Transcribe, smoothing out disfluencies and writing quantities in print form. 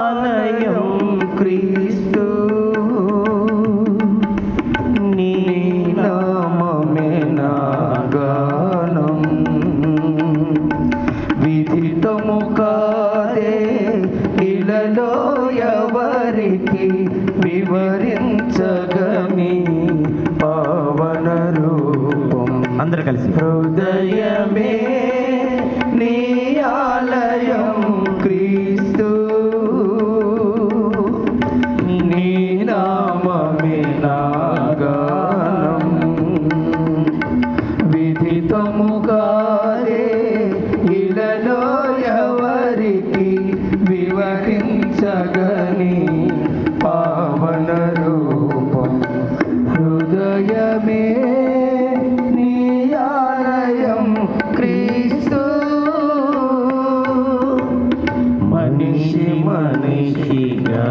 ఆలయం క్రీస్తు నీ నామమే నా గానం విదితము కాదే ఇలలో ఎవరికి వివరించగని పావన రూపం అందరూ కలిసి హృదయమే నీ ఆలయం క్రీస్తు నీ నామమే నా గానం విదితము కాదే ఇలలో ఎవరికి వివరించగని పావన రూపం హృదయమే నీ ఆలయం క్రీస్తు మనిషిగా